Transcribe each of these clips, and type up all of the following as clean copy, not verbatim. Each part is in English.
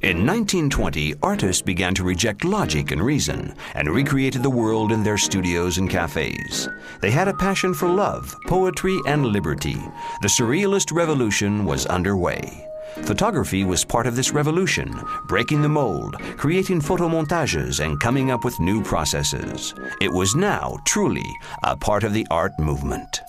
In 1920, artists began to reject logic and reason and recreated the world in their studios and cafes. They had a passion for love, poetry, and liberty. The Surrealist revolution was underway. Photography was part of this revolution, breaking the mold, creating photomontages, and coming up with new processes. It was now, truly, a part of the art movement.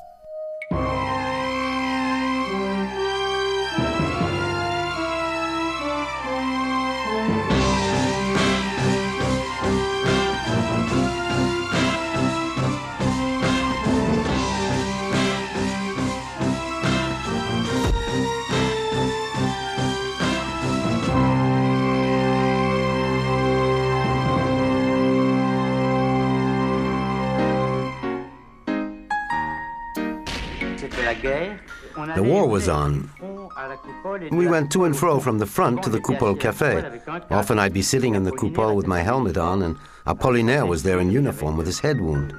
The war was on. We went to and fro from the front to the Coupole Café. Often I'd be sitting in the Coupole with my helmet on, and Apollinaire was there in uniform with his head wound.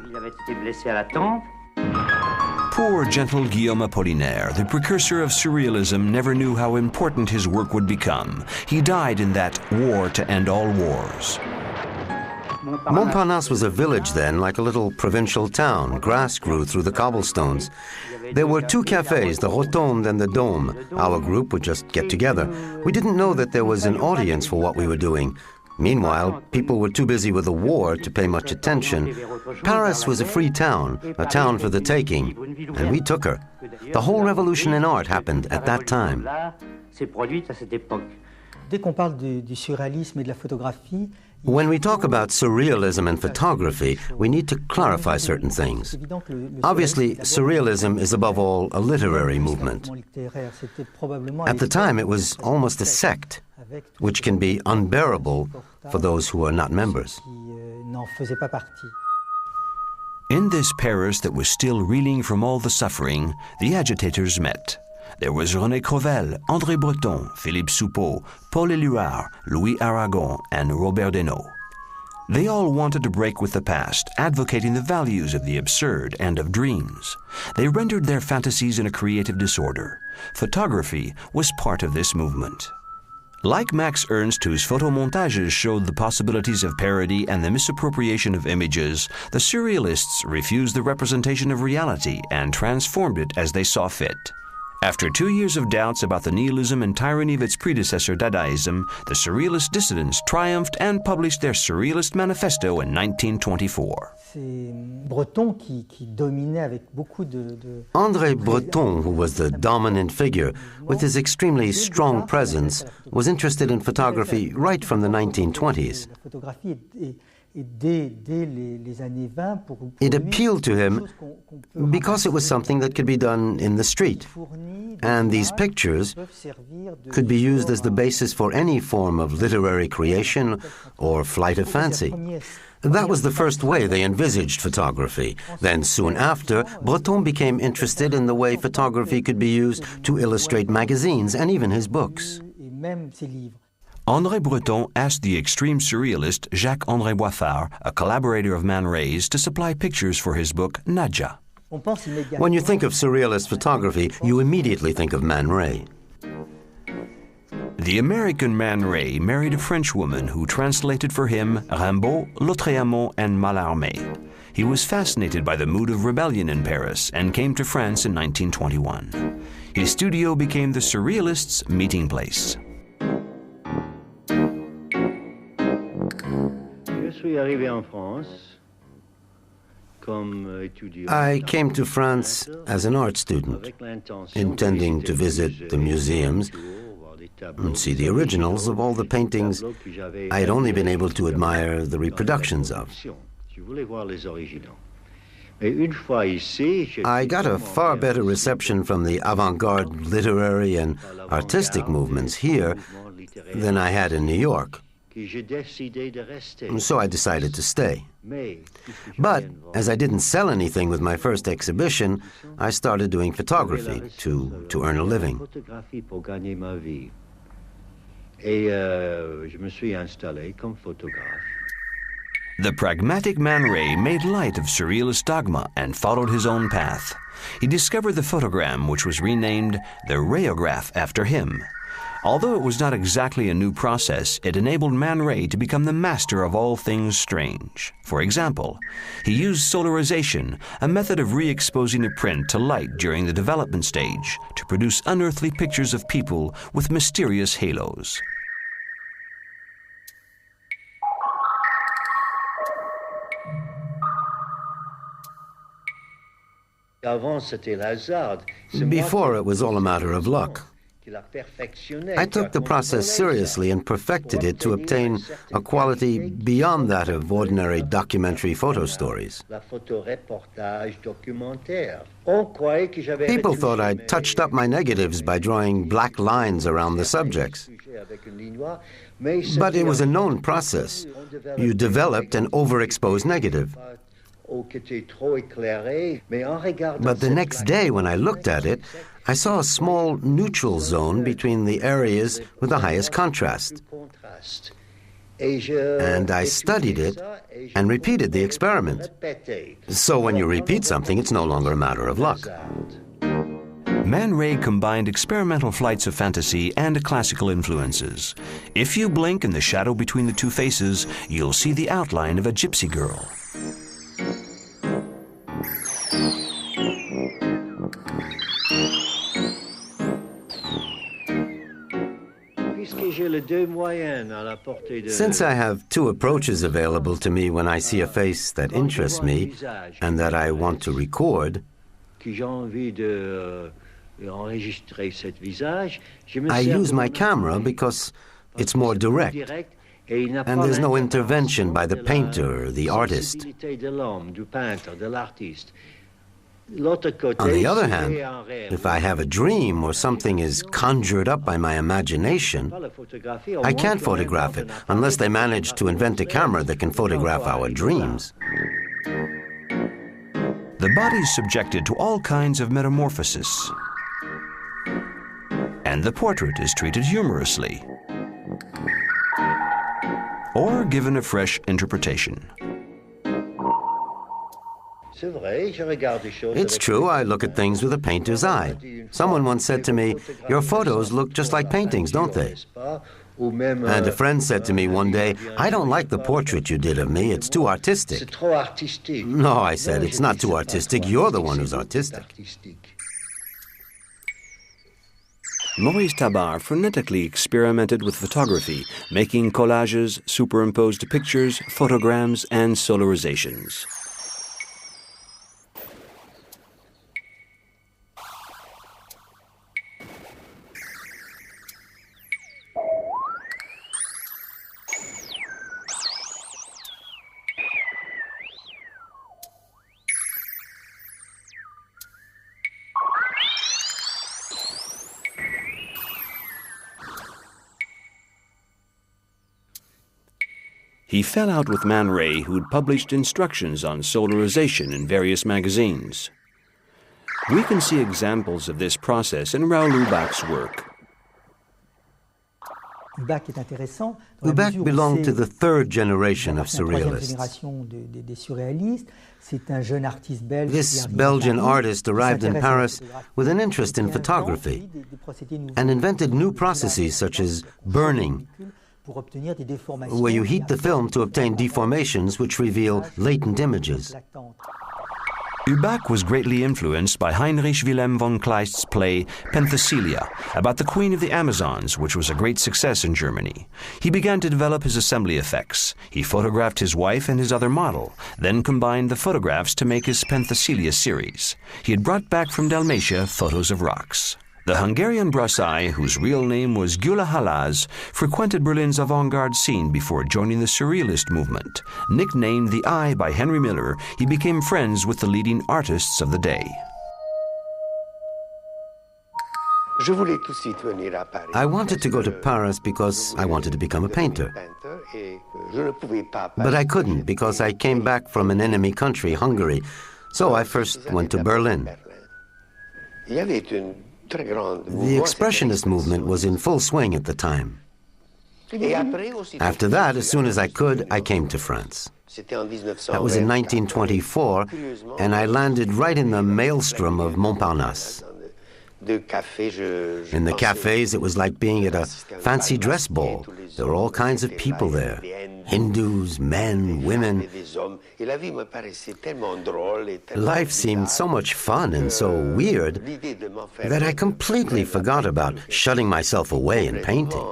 Poor, gentle Guillaume Apollinaire, the precursor of Surrealism, never knew how important his work would become. He died in that war to end all wars. Montparnasse was a village then, like a little provincial town. Grass grew through the cobblestones. There were two cafes, the Rotonde and the Dôme. Our group would just get together. We didn't know that there was an audience for what we were doing. Meanwhile, people were too busy with the war to pay much attention. Paris was a free town, a town for the taking, and we took her. The whole revolution in art happened at that time. When we talk about surrealism and photography, we need to clarify certain things. Obviously, surrealism is above all a literary movement. At the time, it was almost a sect, which can be unbearable for those who are not members. In this Paris that was still reeling from all the suffering, the agitators met. There was René Crevel, André Breton, Philippe Soupeau, Paul Éluard, Louis Aragon, and Robert Desnos. They all wanted to break with the past, advocating the values of the absurd and of dreams. They rendered their fantasies in a creative disorder. Photography was part of this movement. Like Max Ernst, whose photomontages showed the possibilities of parody and the misappropriation of images, the Surrealists refused the representation of reality and transformed it as they saw fit. After 2 years of doubts about the nihilism and tyranny of its predecessor Dadaism, the Surrealist dissidents triumphed and published their Surrealist Manifesto in 1924. André Breton, who was the dominant figure, with his extremely strong presence, was interested in photography right from the 1920s. It appealed to him because it was something that could be done in the street, and these pictures could be used as the basis for any form of literary creation or flight of fancy. That was the first way they envisaged photography. Then soon after, Breton became interested in the way photography could be used to illustrate magazines and even his books. André Breton asked the extreme surrealist Jacques-André Boiffard, a collaborator of Man Ray's, to supply pictures for his book Nadja. When you think of surrealist photography, you immediately think of Man Ray. The American Man Ray married a French woman who translated for him Rimbaud, Lautréamont, and Mallarmé. He was fascinated by the mood of rebellion in Paris and came to France in 1921. His studio became the Surrealists' meeting place. I came to France as an art student, intending to visit the museums and see the originals of all the paintings I had only been able to admire the reproductions of. I got a far better reception from the avant-garde literary and artistic movements here than I had in New York. So I decided to stay. But as I didn't sell anything with my first exhibition, I started doing photography to earn a living. The pragmatic Man Ray made light of surrealist dogma and followed his own path. He discovered the photogram, which was renamed the rayograph after him. Although it was not exactly a new process, it enabled Man Ray to become the master of all things strange. For example, he used solarization, a method of re-exposing a print to light during the development stage, to produce unearthly pictures of people with mysterious halos. Before, it was all a matter of luck. I took the process seriously and perfected it to obtain a quality beyond that of ordinary documentary photo stories. People thought I'd touched up my negatives by drawing black lines around the subjects. But it was a known process. You developed an overexposed negative. But the next day, when I looked at it, I saw a small neutral zone between the areas with the highest contrast. And I studied it and repeated the experiment. So when you repeat something, it's no longer a matter of luck. Man Ray combined experimental flights of fantasy and classical influences. If you blink in the shadow between the two faces, you'll see the outline of a gypsy girl. Since I have two approaches available to me when I see a face that interests me and that I want to record, I use my camera because it's more direct, and there's no intervention by the painter or the artist. On the other hand, if I have a dream or something is conjured up by my imagination, I can't photograph it unless they manage to invent a camera that can photograph our dreams. The body's subjected to all kinds of metamorphosis, and the portrait is treated humorously or given a fresh interpretation. It's true, I look at things with a painter's eye. Someone once said to me, "Your photos look just like paintings, don't they?" And a friend said to me one day, "I don't like the portrait you did of me, it's too artistic." No, I said, it's not too artistic, you're the one who's artistic. Maurice Tabar frenetically experimented with photography, making collages, superimposed pictures, photograms, and solarizations. He fell out with Man Ray, who'd published instructions on solarization in various magazines. We can see examples of this process in Raoul Ubach's work. Ubach belonged to the third generation of surrealists. This Belgian artist arrived in Paris with an interest in photography and invented new processes such as burning, where you heat the film to obtain deformations which reveal latent images. Ubach was greatly influenced by Heinrich Wilhelm von Kleist's play Penthesilea, about the Queen of the Amazons, which was a great success in Germany. He began to develop his assembly effects. He photographed his wife and his other model, then combined the photographs to make his Penthesilea series. He had brought back from Dalmatia photos of rocks. The Hungarian Brassai, whose real name was Gyula Halaz, frequented Berlin's avant-garde scene before joining the Surrealist movement. Nicknamed the Eye by Henry Miller, he became friends with the leading artists of the day. I wanted to go to Paris because I wanted to become a painter. But I couldn't because I came back from an enemy country, Hungary. So I first went to Berlin. The Expressionist movement was in full swing at the time. After that, as soon as I could, I came to France. That was in 1924, and I landed right in the maelstrom of Montparnasse. In the cafes, it was like being at a fancy dress ball. There were all kinds of people there. Hindus, men, women. Life seemed so much fun and so weird that I completely forgot about shutting myself away and painting.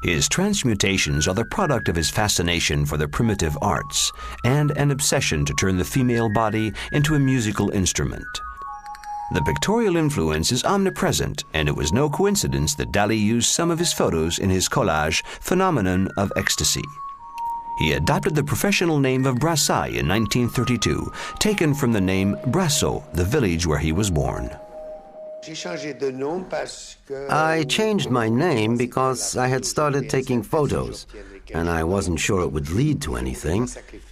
His transmutations are the product of his fascination for the primitive arts and an obsession to turn the female body into a musical instrument. The pictorial influence is omnipresent, and it was no coincidence that Dali used some of his photos in his collage, Phenomenon of Ecstasy. He adopted the professional name of Brassai in 1932, taken from the name Brasso, the village where he was born. I changed my name because I had started taking photos, and I wasn't sure it would lead to anything,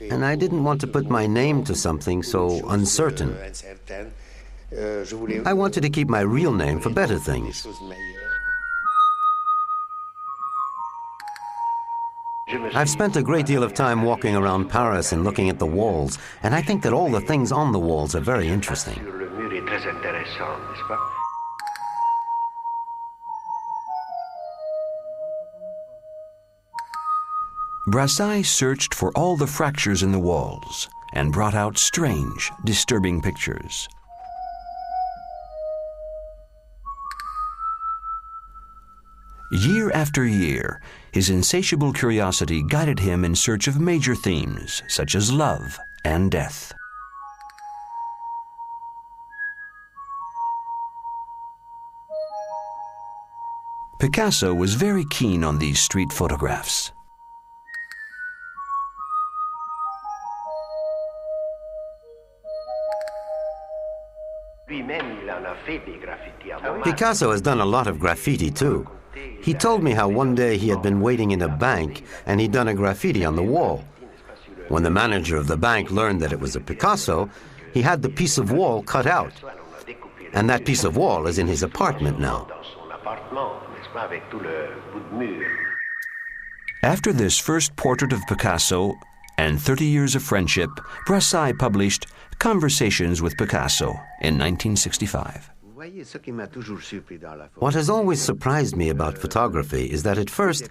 and I didn't want to put my name to something so uncertain. I wanted to keep my real name for better things. I've spent a great deal of time walking around Paris and looking at the walls, and I think that all the things on the walls are very interesting. Brassai searched for all the fractures in the walls and brought out strange, disturbing pictures. Year after year, his insatiable curiosity guided him in search of major themes such as love and death. Picasso was very keen on these street photographs. Picasso has done a lot of graffiti too. He told me how one day he had been waiting in a bank and he'd done a graffiti on the wall. When the manager of the bank learned that it was a Picasso, he had the piece of wall cut out. And that piece of wall is in his apartment now. After this first portrait of Picasso and 30 years of friendship, Brassai published Conversations with Picasso in 1965. What has always surprised me about photography is that at first,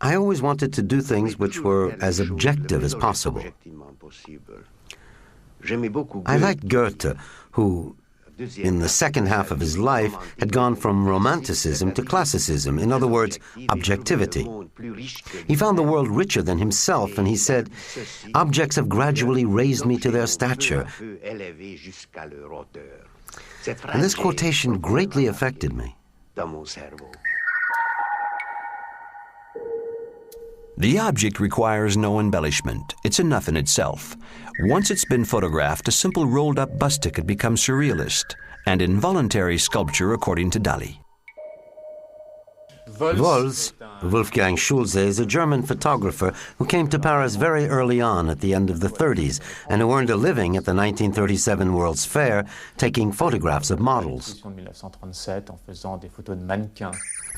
I always wanted to do things which were as objective as possible. I liked Goethe, who, in the second half of his life, had gone from romanticism to classicism, in other words, objectivity. He found the world richer than himself, and he said, "Objects have gradually raised me to their stature." And this quotation greatly affected me. The object requires no embellishment. It's enough in itself. Once it's been photographed, a simple rolled-up bust could become surrealist and involuntary sculpture, according to Dali. Wolz, Wolfgang Schulze, is a German photographer who came to Paris very early on at the end of the 30s and who earned a living at the 1937 World's Fair taking photographs of models.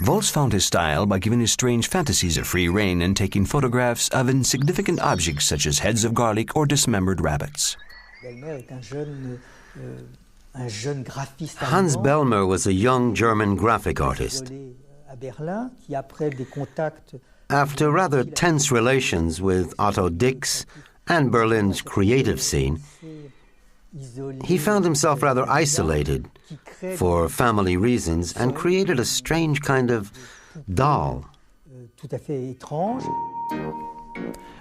Wolz found his style by giving his strange fantasies a free rein and taking photographs of insignificant objects such as heads of garlic or dismembered rabbits. Hans Bellmer was a young German graphic artist. After rather tense relations with Otto Dix and Berlin's creative scene, he found himself rather isolated for family reasons and created a strange kind of doll.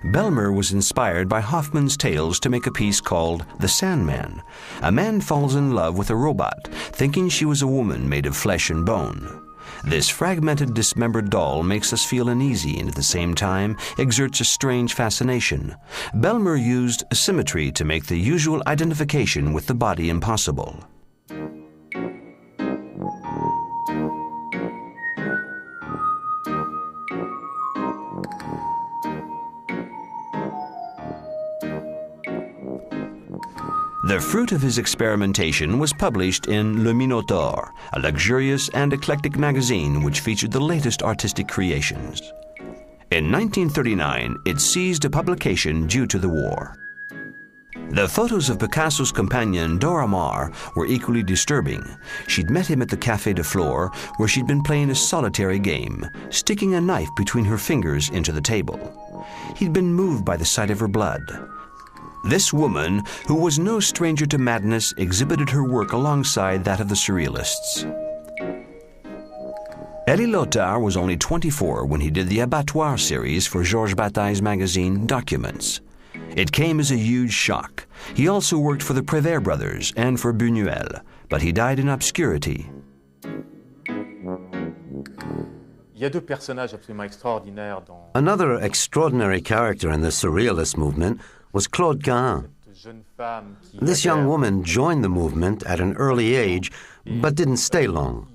Bellmer was inspired by Hoffman's tales to make a piece called The Sandman. A man falls in love with a robot, thinking she was a woman made of flesh and bone. This fragmented, dismembered doll makes us feel uneasy and at the same time exerts a strange fascination. Bellmer used symmetry to make the usual identification with the body impossible. The fruit of his experimentation was published in Le Minotaure, a luxurious and eclectic magazine which featured the latest artistic creations. In 1939, it ceased a publication due to the war. The photos of Picasso's companion, Dora Maar, were equally disturbing. She'd met him at the Café de Flore, where she'd been playing a solitary game, sticking a knife between her fingers into the table. He'd been moved by the sight of her blood. This woman, who was no stranger to madness, exhibited her work alongside that of the Surrealists. Elie Lotard was only 24 when he did the Abattoir series for Georges Bataille's magazine, Documents. It came as a huge shock. He also worked for the Prévert brothers and for Buñuel, but he died in obscurity. Another extraordinary character in the Surrealist movement was Claude Cahun. This young woman joined the movement at an early age, but didn't stay long.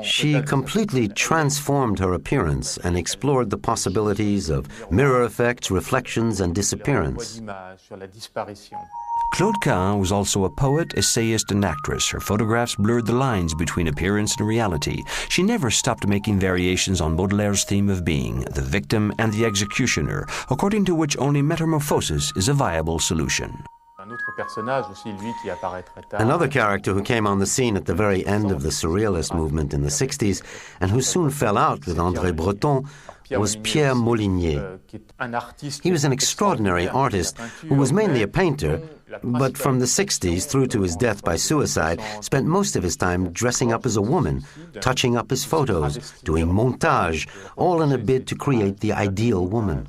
She completely transformed her appearance and explored the possibilities of mirror effects, reflections, and disappearance. Claude Cahun was also a poet, essayist, and actress. Her photographs blurred the lines between appearance and reality. She never stopped making variations on Baudelaire's theme of being, the victim and the executioner, according to which only metamorphosis is a viable solution. Another character who came on the scene at the very end of the Surrealist movement in the 60s and who soon fell out with André Breton was Pierre Molinier. He was an extraordinary artist who was mainly a painter, but from the 60s through to his death by suicide, spent most of his time dressing up as a woman, touching up his photos, doing montage, all in a bid to create the ideal woman.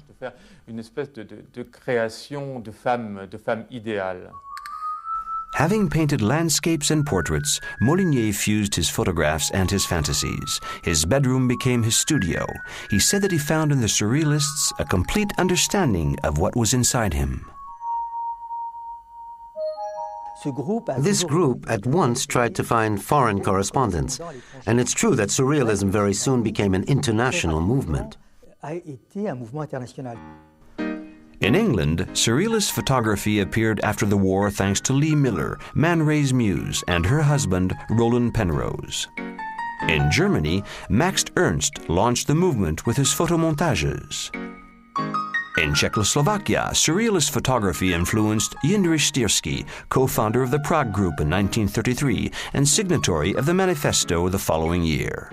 Having painted landscapes and portraits, Molinier fused his photographs and his fantasies. His bedroom became his studio. He said that he found in the Surrealists a complete understanding of what was inside him. This group at once tried to find foreign correspondents, and it's true that Surrealism very soon became an international movement. In England, Surrealist photography appeared after the war thanks to Lee Miller, Man Ray's muse, and her husband, Roland Penrose. In Germany, Max Ernst launched the movement with his photomontages. In Czechoslovakia, Surrealist photography influenced Jindřich Styrsky, co-founder of the Prague Group in 1933 and signatory of the Manifesto the following year.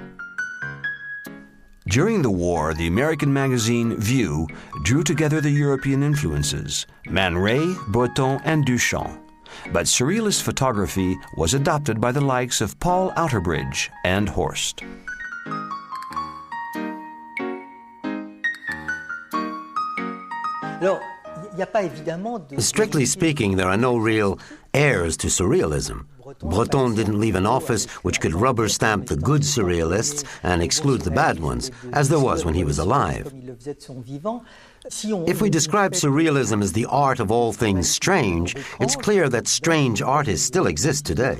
During the war, the American magazine View drew together the European influences, Man Ray, Breton, and Duchamp. But Surrealist photography was adopted by the likes of Paul Outerbridge and Horst. Strictly speaking, there are no real heirs to Surrealism. Breton didn't leave an office which could rubber stamp the good Surrealists and exclude the bad ones, as there was when he was alive. If we describe Surrealism as the art of all things strange, it's clear that strange artists still exist today.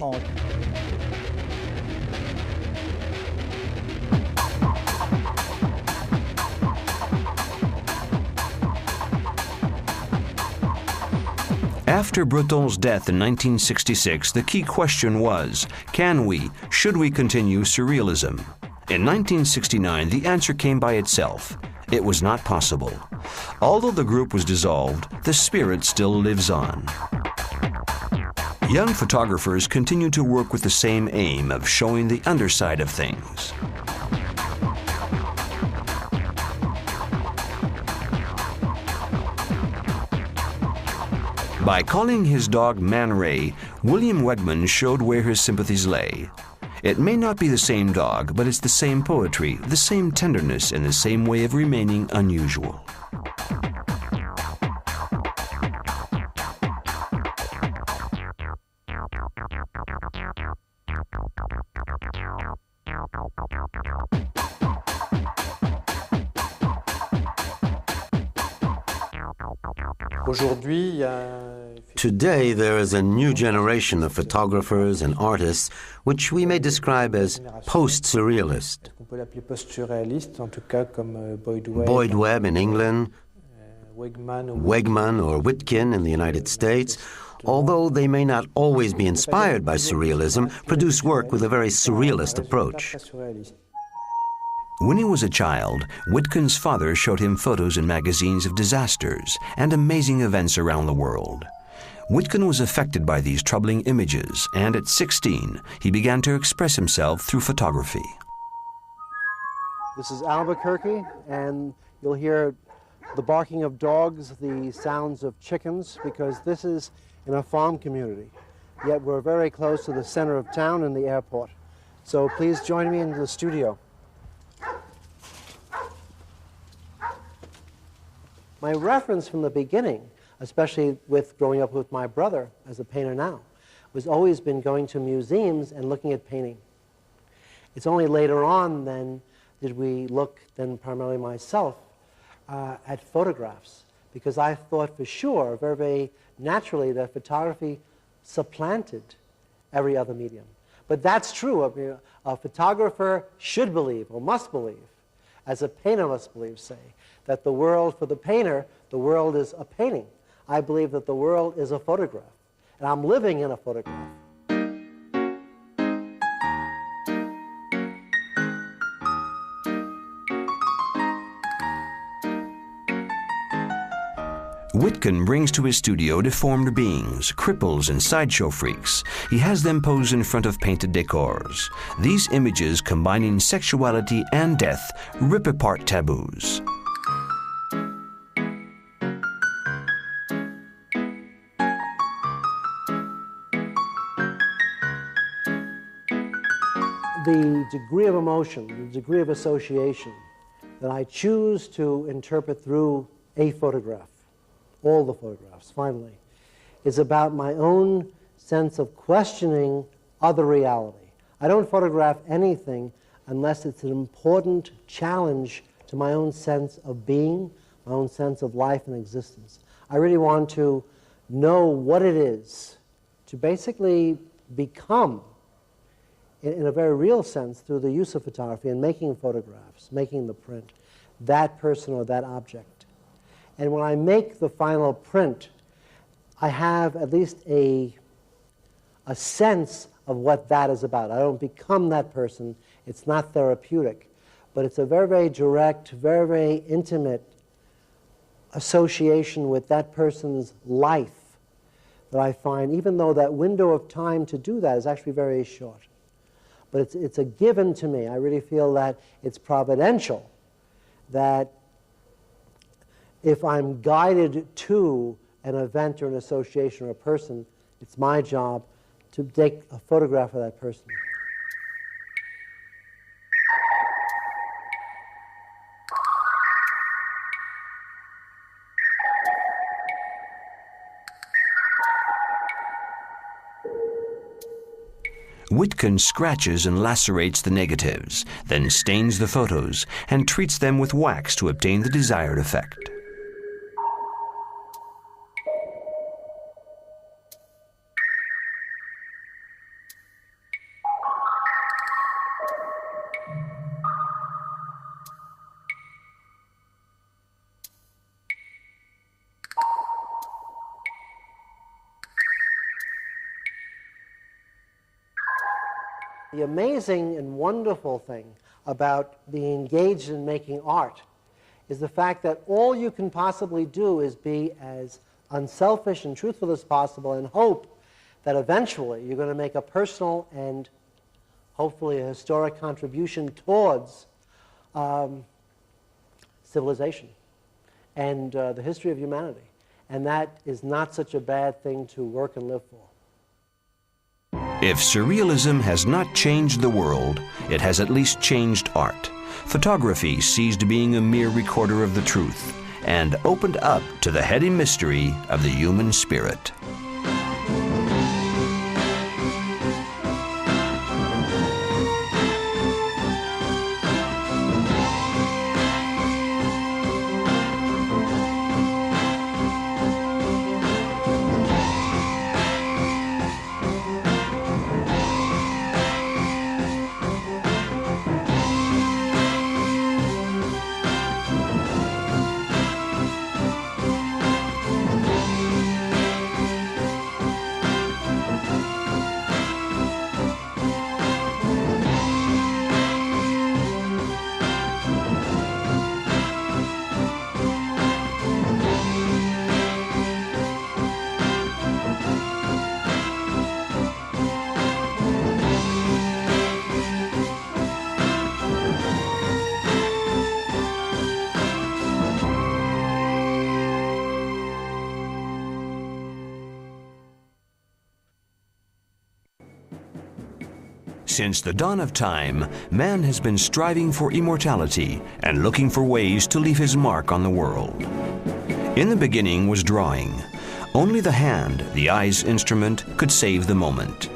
After Breton's death in 1966, the key question was, should we continue Surrealism? In 1969, the answer came by itself. It was not possible. Although the group was dissolved, the spirit still lives on. Young photographers continue to work with the same aim of showing the underside of things. By calling his dog Man Ray, William Wegman showed where his sympathies lay. It may not be the same dog, but it's the same poetry, the same tenderness, and the same way of remaining unusual. Today, there is a new generation of photographers and artists which we may describe as post-surrealist. Boyd Webb in England, Wegman or Witkin in the United States, although they may not always be inspired by surrealism, produce work with a very surrealist approach. When he was a child, Whitcon's father showed him photos in magazines of disasters and amazing events around the world. Whitcomb was affected by these troubling images, and at 16, he began to express himself through photography. This is Albuquerque, and you'll hear the barking of dogs, the sounds of chickens, because this is in a farm community. Yet we're very close to the center of town and the airport. So please join me in the studio. My reference from the beginning, especially with growing up with my brother as a painter now, was always been going to museums and looking at painting. It's only later on then did we look, then primarily myself, at photographs, because I thought for sure, very, very naturally, that photography supplanted every other medium. But that's true. I mean, a photographer should believe, or must believe, as a painter must believe, say, that the world, for the painter, the world is a painting. I believe that the world is a photograph, and I'm living in a photograph. Whitcomb brings to his studio deformed beings, cripples, and sideshow freaks. He has them pose in front of painted decors. These images, combining sexuality and death, rip apart taboos. The degree of emotion, the degree of association that I choose to interpret through a photograph, all the photographs, finally, is about my own sense of questioning other reality. I don't photograph anything unless it's an important challenge to my own sense of being, my own sense of life and existence. I really want to know what it is to basically become, in a very real sense, through the use of photography and making photographs, making the print, that person or that object. And when I make the final print, I have at least a sense of what that is about. I don't become that person. It's not therapeutic. But it's a very, very direct, very, very intimate association with that person's life that I find, even though that window of time to do that is actually very short. But it's a given to me. I really feel that it's providential, that if I'm guided to an event or an association or a person, it's my job to take a photograph of that person. Whitcomb scratches and lacerates the negatives, then stains the photos and treats them with wax to obtain the desired effect. The amazing and wonderful thing about being engaged in making art is the fact that all you can possibly do is be as unselfish and truthful as possible and hope that eventually you're going to make a personal and hopefully a historic contribution towards civilization and the history of humanity. And that is not such a bad thing to work and live for. If surrealism has not changed the world, it has at least changed art. Photography ceased being a mere recorder of the truth and opened up to the heady mystery of the human spirit. Since the dawn of time, man has been striving for immortality and looking for ways to leave his mark on the world. In the beginning was drawing. Only the hand, the eye's instrument, could save the moment.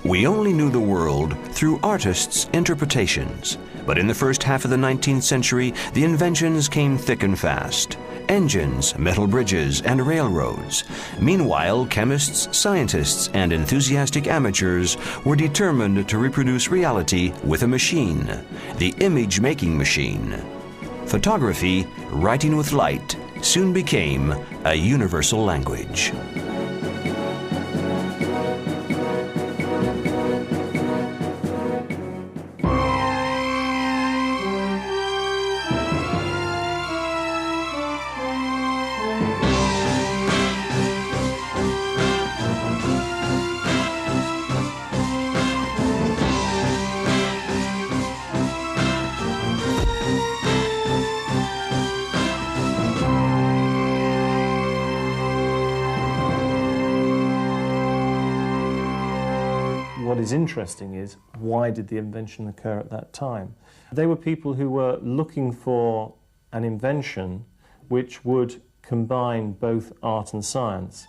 We only knew the world through artists' interpretations. But in the first half of the 19th century, the inventions came thick and fast. Engines, metal bridges, and railroads. Meanwhile, chemists, scientists, and enthusiastic amateurs were determined to reproduce reality with a machine, the image-making machine. Photography, writing with light, soon became a universal language. What is interesting is, why did the invention occur at that time? They were people who were looking for an invention which would combine both art and science.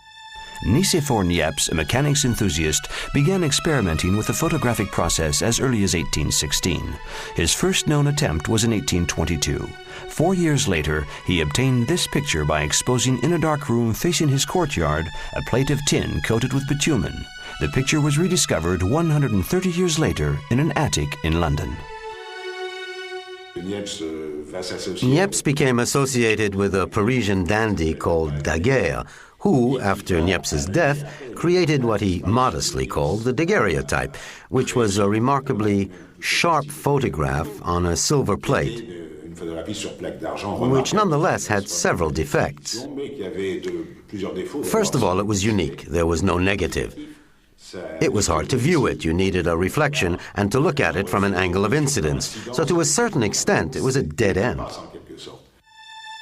Nicéphore Niepce, a mechanics enthusiast, began experimenting with the photographic process as early as 1816. His first known attempt was in 1822. 4 years later, he obtained this picture by exposing in a dark room facing his courtyard a plate of tin coated with bitumen. The picture was rediscovered 130 years later in an attic in London. Niepce became associated with a Parisian dandy called Daguerre, who, after Niepce's death, created what he modestly called the daguerreotype, which was a remarkably sharp photograph on a silver plate, which nonetheless had several defects. First of all, it was unique. There was no negative. It was hard to view it. You needed a reflection and to look at it from an angle of incidence. So to a certain extent, it was a dead end.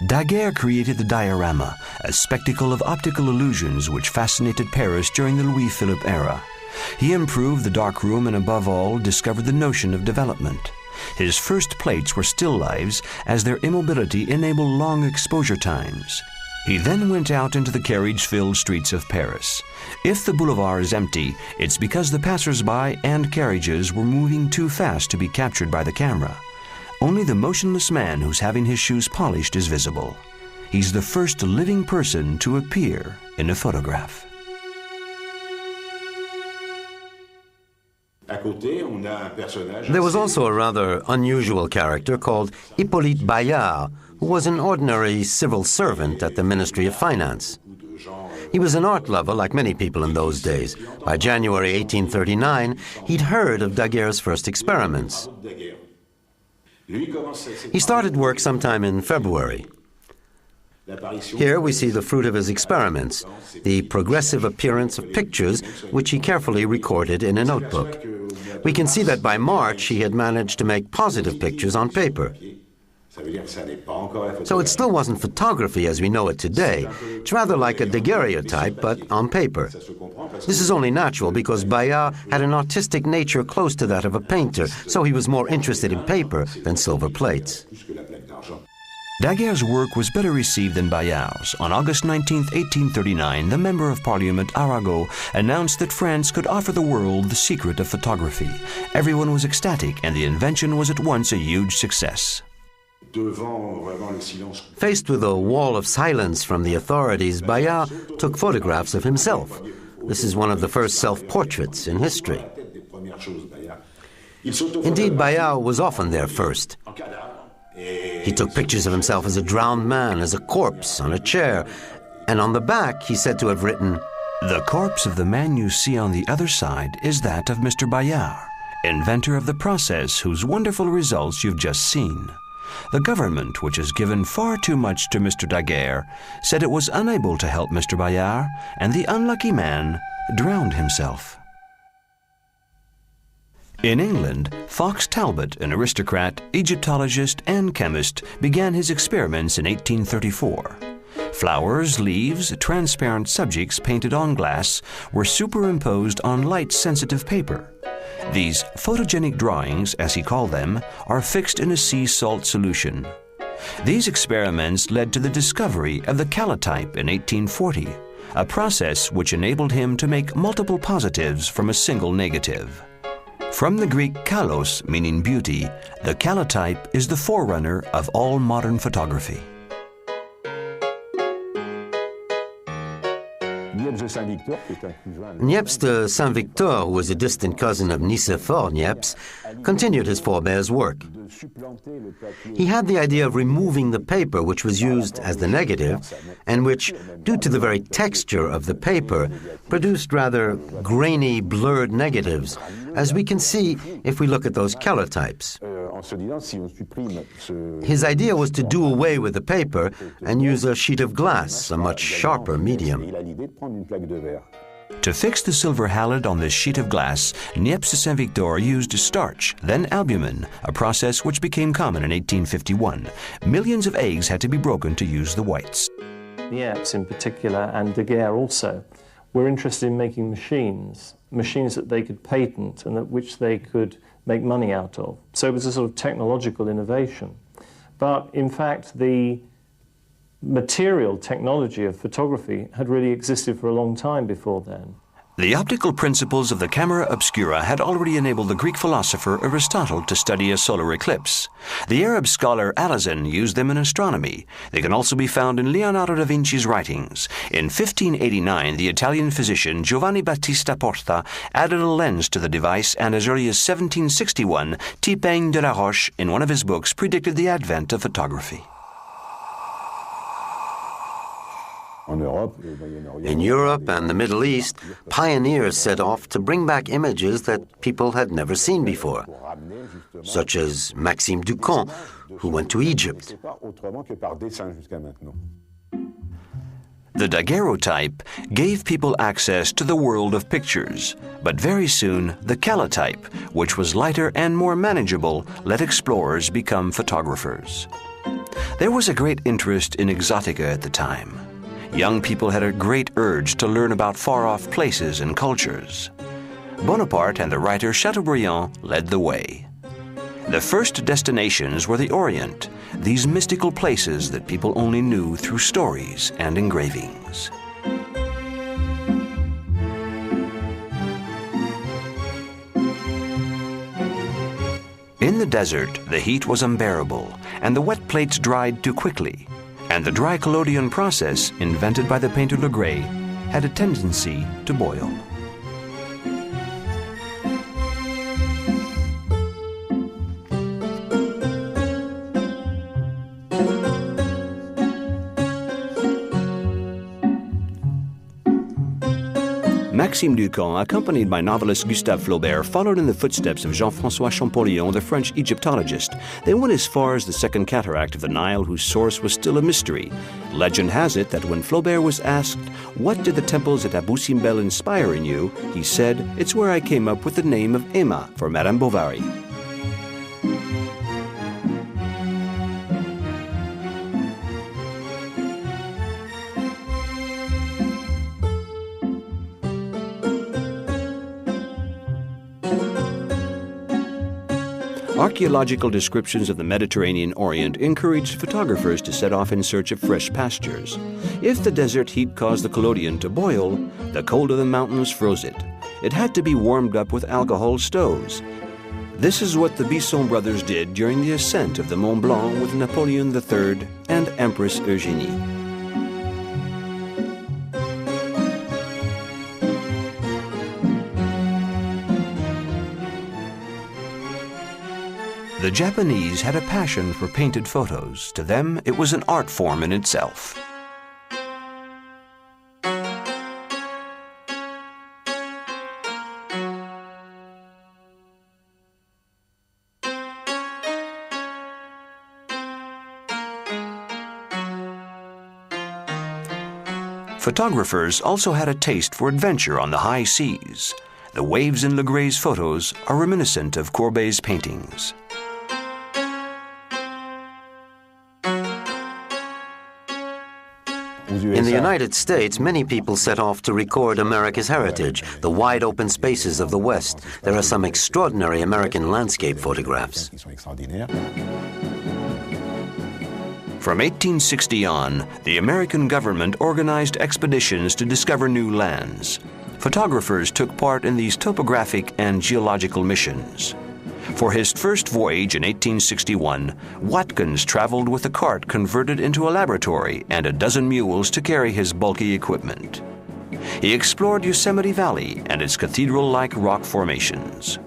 Daguerre created the diorama, a spectacle of optical illusions which fascinated Paris during the Louis-Philippe era. He improved the darkroom and above all discovered the notion of development. His first plates were still lives as their immobility enabled long exposure times. He then went out into the carriage-filled streets of Paris. If the boulevard is empty, it's because the passers-by and carriages were moving too fast to be captured by the camera. Only the motionless man who's having his shoes polished is visible. He's the first living person to appear in a photograph. There was also a rather unusual character called Hippolyte Bayard, who was an ordinary civil servant at the Ministry of Finance. He was an art lover like many people in those days. By January 1839, he'd heard of Daguerre's first experiments. He started work sometime in February. Here we see the fruit of his experiments, the progressive appearance of pictures which he carefully recorded in a notebook. We can see that by March he had managed to make positive pictures on paper. So it still wasn't photography as we know it today. It's rather like a daguerreotype, but on paper. This is only natural because Bayard had an artistic nature close to that of a painter, so he was more interested in paper than silver plates. Daguerre's work was better received than Bayard's. On August 19, 1839, the Member of Parliament, Arago, announced that France could offer the world the secret of photography. Everyone was ecstatic, and the invention was at once a huge success. Faced with a wall of silence from the authorities, Bayard took photographs of himself. This is one of the first self-portraits in history. Indeed, Bayard was often there first. He took pictures of himself as a drowned man, as a corpse on a chair, and on the back he said to have written, "The corpse of the man you see on the other side is that of Mr. Bayard, inventor of the process whose wonderful results you've just seen. The government, which has given far too much to Mr. Daguerre, said it was unable to help Mr. Bayard, and the unlucky man drowned himself." In England, Fox Talbot, an aristocrat, Egyptologist, and chemist, began his experiments in 1834. Flowers, leaves, transparent subjects painted on glass were superimposed on light-sensitive paper. These photogenic drawings, as he called them, are fixed in a sea salt solution. These experiments led to the discovery of the calotype in 1840, a process which enabled him to make multiple positives from a single negative. From the Greek kalos, meaning beauty, the calotype is the forerunner of all modern photography. Niepce de Saint-Victor, who was a distant cousin of Nicéphore Niepce, continued his forebear's work. He had the idea of removing the paper which was used as the negative, and which, due to the very texture of the paper, produced rather grainy, blurred negatives, as we can see if we look at those calotypes. His idea was to do away with the paper and use a sheet of glass, a much sharper medium. To fix the silver halide on this sheet of glass, Niepce de Saint-Victor used starch, then albumin, a process which became common in 1851. Millions of eggs had to be broken to use the whites. Niepce in particular, and Daguerre also, were interested in making machines that they could patent and which they could make money out of. So it was a sort of technological innovation. But in fact, the material technology of photography had really existed for a long time before then. The optical principles of the camera obscura had already enabled the Greek philosopher Aristotle to study a solar eclipse. The Arab scholar Alhazen used them in astronomy. They can also be found in Leonardo da Vinci's writings. In 1589, the Italian physician Giovanni Battista Porta added a lens to the device, and as early as 1761, Tipaigne de la Roche, in one of his books, predicted the advent of photography. In Europe and the Middle East, pioneers set off to bring back images that people had never seen before, such as Maxime Ducamp, who went to Egypt. The daguerreotype gave people access to the world of pictures, but very soon the calotype, which was lighter and more manageable, let explorers become photographers. There was a great interest in exotica at the time. Young people had a great urge to learn about far-off places and cultures. Bonaparte and the writer Chateaubriand led the way. The first destinations were the Orient, these mystical places that people only knew through stories and engravings. In the desert, the heat was unbearable, and the wet plates dried too quickly. And the dry collodion process, invented by the painter Legray, had a tendency to boil. Maxime Ducamp, accompanied by novelist Gustave Flaubert, followed in the footsteps of Jean-François Champollion, the French Egyptologist. They went as far as the Second Cataract of the Nile, whose source was still a mystery. Legend has it that when Flaubert was asked, "What did the temples at Abu Simbel inspire in you?" he said, "It's where I came up with the name of Emma for Madame Bovary." Archaeological descriptions of the Mediterranean Orient encouraged photographers to set off in search of fresh pastures. If the desert heat caused the collodion to boil, the cold of the mountains froze it. It had to be warmed up with alcohol stoves. This is what the Bisson brothers did during the ascent of the Mont Blanc with Napoleon III and Empress Eugénie. The Japanese had a passion for painted photos. To them, it was an art form in itself. Photographers also had a taste for adventure on the high seas. The waves in Legray's photos are reminiscent of Courbet's paintings. In the United States, many people set off to record America's heritage, the wide open spaces of the West. There are some extraordinary American landscape photographs. From 1860 on, the American government organized expeditions to discover new lands. Photographers took part in these topographic and geological missions. For his first voyage in 1861, Watkins traveled with a cart converted into a laboratory and a dozen mules to carry his bulky equipment. He explored Yosemite Valley and its cathedral-like rock formations.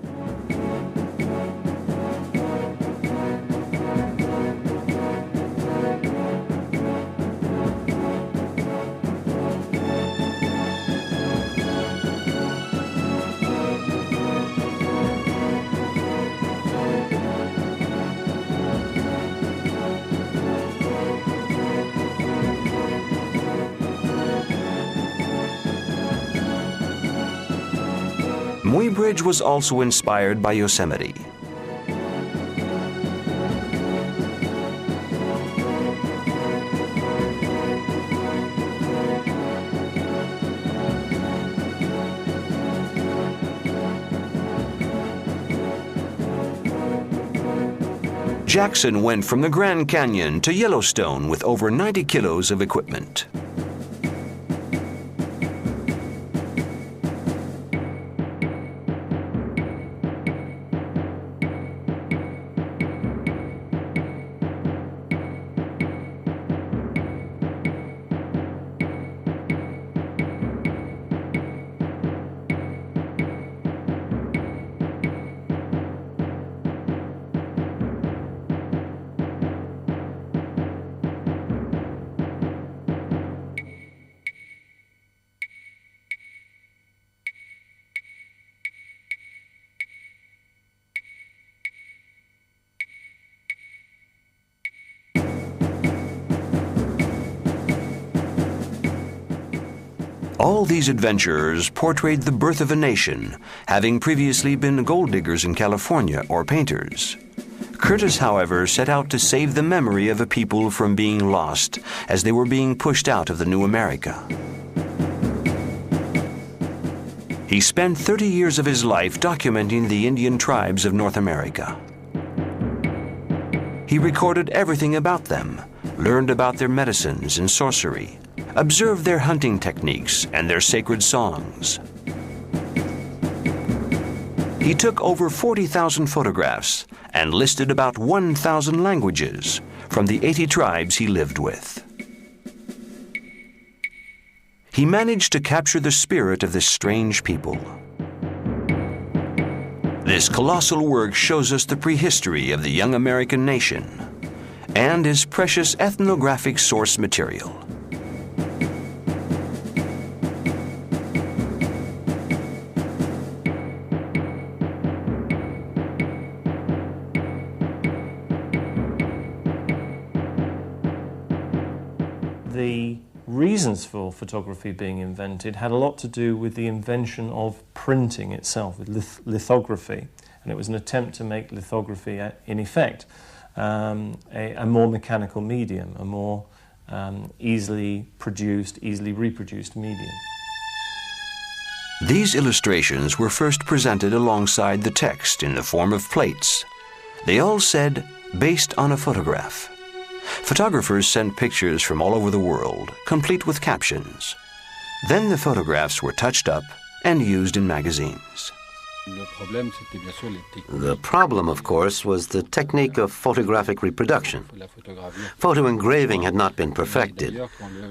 Muybridge was also inspired by Yosemite. Jackson went from the Grand Canyon to Yellowstone with over 90 kilos of equipment. All these adventurers portrayed the birth of a nation, having previously been gold diggers in California or painters. Curtis, however, set out to save the memory of a people from being lost as they were being pushed out of the new America. He spent 30 years of his life documenting the Indian tribes of North America. He recorded everything about them, learned about their medicines and sorcery, observed their hunting techniques and their sacred songs. He took over 40,000 photographs and listed about 1,000 languages from the 80 tribes he lived with. He managed to capture the spirit of this strange people. This colossal work shows us the prehistory of the young American nation and is precious ethnographic source material. The reasons for photography being invented had a lot to do with the invention of printing itself, with lithography. And it was an attempt to make lithography, in effect, a more mechanical medium, a more easily produced, easily reproduced medium. These illustrations were first presented alongside the text in the form of plates. They all said, "Based on a photograph." Photographers sent pictures from all over the world, complete with captions. Then the photographs were touched up and used in magazines. The problem, of course, was the technique of photographic reproduction. Photo engraving had not been perfected.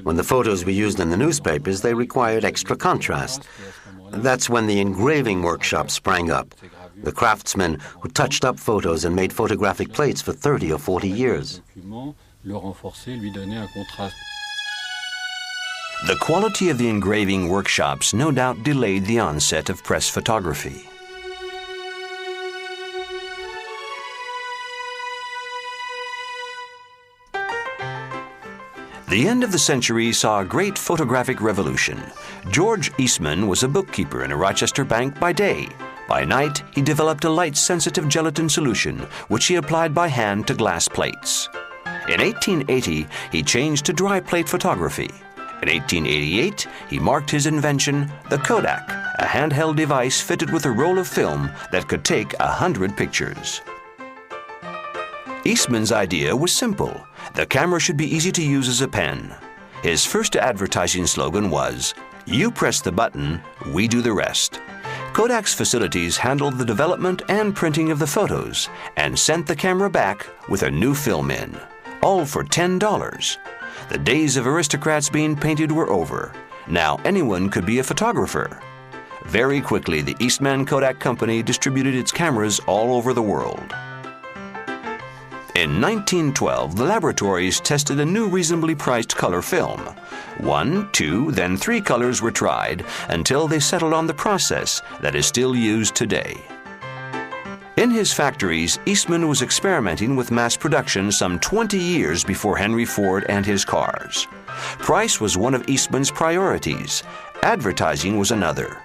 When the photos were used in the newspapers, they required extra contrast. That's when the engraving workshop sprang up. The craftsmen who touched up photos and made photographic plates for 30 or 40 years. The quality of the engraving workshops no doubt delayed the onset of press photography. The end of the century saw a great photographic revolution. George Eastman was a bookkeeper in a Rochester bank by day. By night, he developed a light-sensitive gelatin solution, which he applied by hand to glass plates. In 1880, he changed to dry plate photography, In 1888, he marked his invention, the Kodak, a handheld device fitted with a roll of film that could take 100 pictures. Eastman's idea was simple. The camera should be easy to use as a pen. His first advertising slogan was, "You press the button, we do the rest." Kodak's facilities handled the development and printing of the photos and sent the camera back with a new film in, all for $10. The days of aristocrats being painted were over. Now anyone could be a photographer. Very quickly, the Eastman Kodak Company distributed its cameras all over the world. In 1912, the laboratories tested a new reasonably priced color film. 1, 2, then 3 colors were tried until they settled on the process that is still used today. In his factories, Eastman was experimenting with mass production some 20 years before Henry Ford and his cars. Price was one of Eastman's priorities. Advertising was another.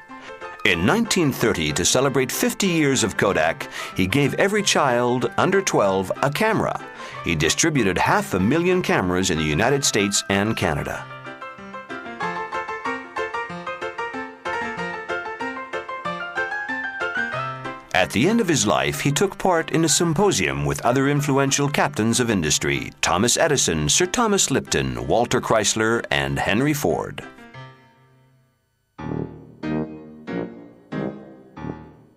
In 1930, to celebrate 50 years of Kodak, he gave every child under 12 a camera. He distributed 500,000 cameras in the United States and Canada. At the end of his life, he took part in a symposium with other influential captains of industry, Thomas Edison, Sir Thomas Lipton, Walter Chrysler, and Henry Ford.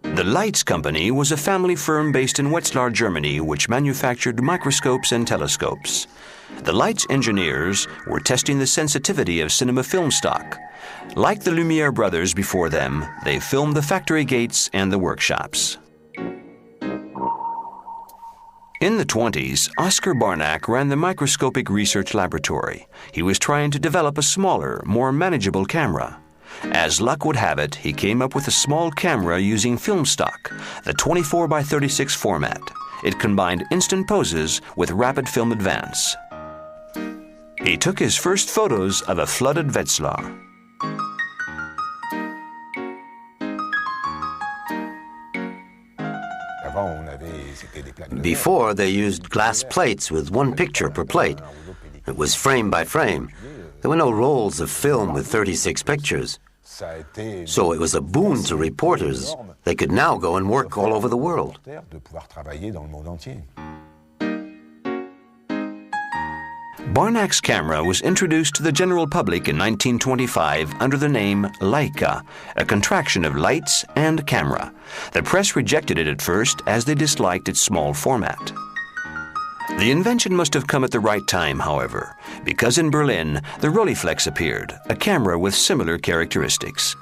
The Leitz Company was a family firm based in Wetzlar, Germany, which manufactured microscopes and telescopes. The Leitz engineers were testing the sensitivity of cinema film stock. Like the Lumiere brothers before them, they filmed the factory gates and the workshops. In the 20s, Oscar Barnack ran the Microscopic Research Laboratory. He was trying to develop a smaller, more manageable camera. As luck would have it, he came up with a small camera using film stock, the 24 by 36 format. It combined instant poses with rapid film advance. He took his first photos of a flooded Wetzlar. Before, they used glass plates with one picture per plate. It was frame by frame. There were no rolls of film with 36 pictures. So it was a boon to reporters. They could now go and work all over the world. Barnack's camera was introduced to the general public in 1925 under the name Leica, a contraction of lights and camera. The press rejected it at first as they disliked its small format. The invention must have come at the right time, however, because in Berlin, the Rolleiflex appeared, a camera with similar characteristics.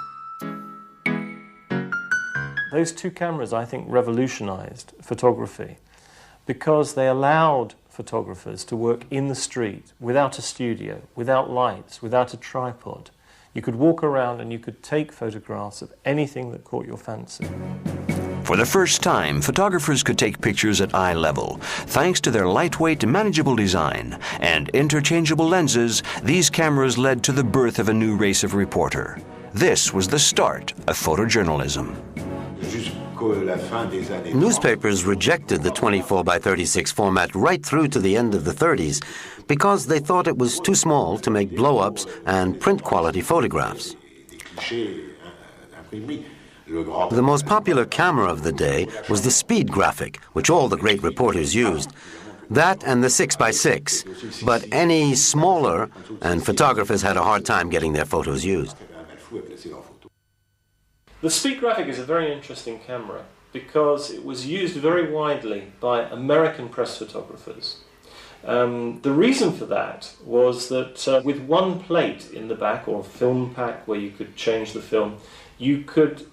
Those two cameras, I think, revolutionized photography because they allowed photographers to work in the street without a studio, without lights, without a tripod. You could walk around and you could take photographs of anything that caught your fancy. For the first time, photographers could take pictures at eye level. Thanks to their lightweight, manageable design and interchangeable lenses, these cameras led to the birth of a new race of reporter. This was the start of photojournalism. Newspapers rejected the 24 by 36 format right through to the end of the 30s because they thought it was too small to make blow-ups and print-quality photographs. The most popular camera of the day was the Speed Graphic, which all the great reporters used. That and the 6x6, but any smaller, and photographers had a hard time getting their photos used. The Speed Graphic is a very interesting camera because it was used very widely by American press photographers. The reason for that was that with one plate in the back, or a film pack where you could change the film, you could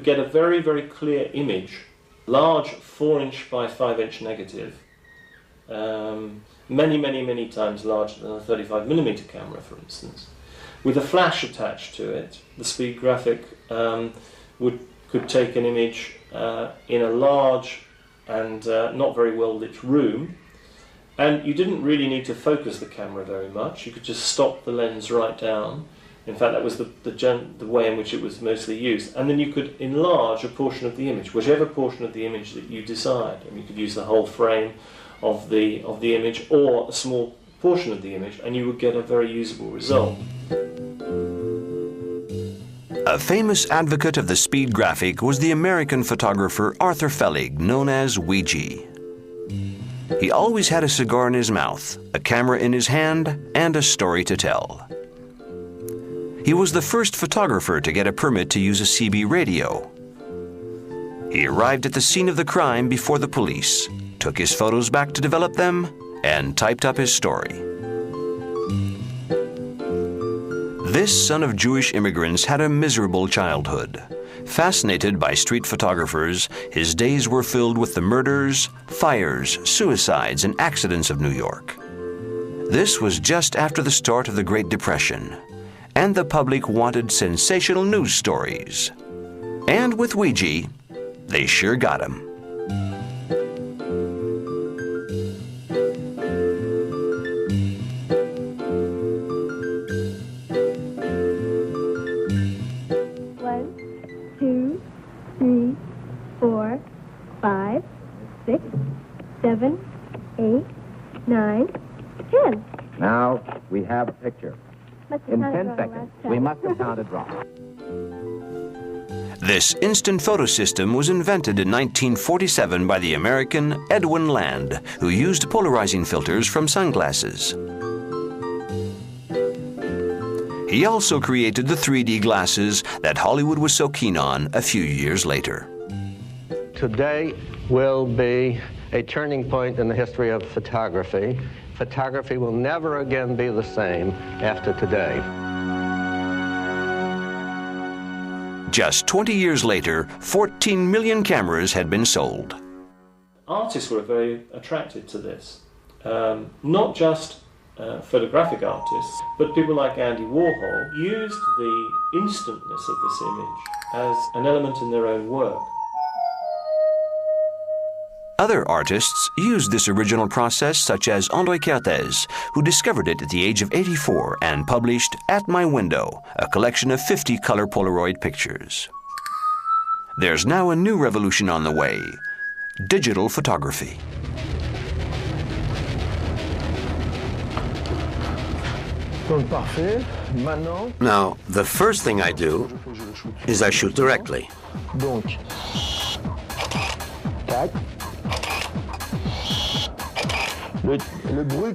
get a very, very clear image, large 4-inch by 5-inch negative, many times larger than a 35mm camera, for instance. With a flash attached to it, the Speed Graphic could take an image in a large and not very well lit room, and you didn't really need to focus the camera very much. You could just stop the lens right down. In fact, that was the way in which it was mostly used. And then you could enlarge a portion of the image, whichever portion of the image that you decide. And you could use the whole frame of the image or a small portion of the image, and you would get a very usable result. A famous advocate of the speed graphic was the American photographer Arthur Fellig, known as Ouija. He always had a cigar in his mouth, a camera in his hand, and a story to tell. He was the first photographer to get a permit to use a CB radio. He arrived at the scene of the crime before the police, took his photos back to develop them, and typed up his story. This son of Jewish immigrants had a miserable childhood. Fascinated by street photographers, his days were filled with the murders, fires, suicides, and accidents of New York. This was just after the start of the Great Depression, and the public wanted sensational news stories. And with Ouija, they sure got him. Now we have a picture. In 10 seconds, we must have counted wrong. This instant photo system was invented in 1947 by the American Edwin Land, who used polarizing filters from sunglasses. He also created the 3D glasses that Hollywood was so keen on a few years later. Today will be a turning point in the history of photography. Photography will never again be the same after today. Just 20 years later, 14 million cameras had been sold. Artists were very attracted to this. Not just photographic artists, but people like Andy Warhol used the instantness of this image as an element in their own work. Other artists used this original process, such as André Kertész, who discovered it at the age of 84 and published At My Window, a collection of 50 color Polaroid pictures. There's now a new revolution on the way: digital photography. Now, the first thing I do is I shoot directly.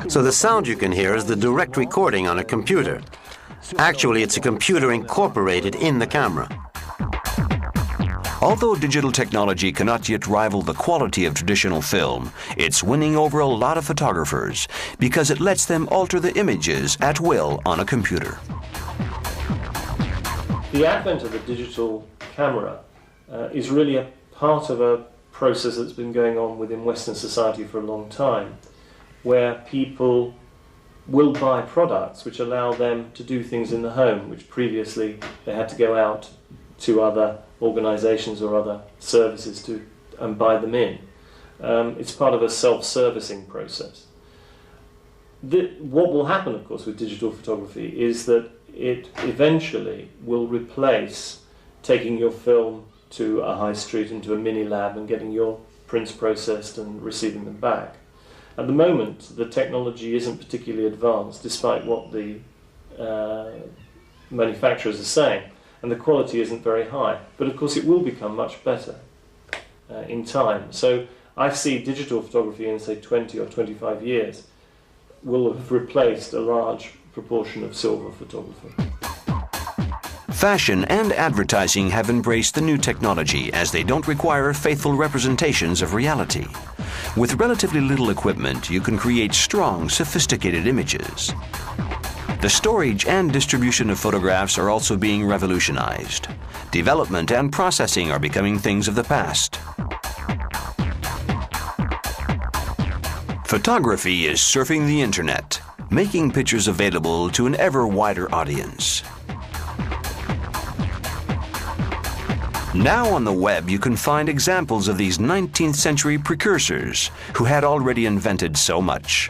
So the sound you can hear is the direct recording on a computer. Actually, it's a computer incorporated in the camera. Although digital technology cannot yet rival the quality of traditional film, it's winning over a lot of photographers because it lets them alter the images at will on a computer. The advent of the digital camera is really a part of a process that's been going on within Western society for a long time, where people will buy products which allow them to do things in the home, which previously they had to go out to other organisations or other services to and buy them in. It's part of a self-servicing process. What will happen, of course, with digital photography is that it eventually will replace taking your film to a high street, into a mini lab, and getting your prints processed and receiving them back. At the moment, the technology isn't particularly advanced, despite what the manufacturers are saying, and the quality isn't very high. But of course, it will become much better in time. So I see digital photography in, say, 20 or 25 years will have replaced a large proportion of silver photography. Fashion and advertising have embraced the new technology as they don't require faithful representations of reality. With relatively little equipment, you can create strong, sophisticated images. The storage and distribution of photographs are also being revolutionized. Development and processing are becoming things of the past. Photography is surfing the internet, making pictures available to an ever wider audience. Now on the web, you can find examples of these 19th century precursors who had already invented so much.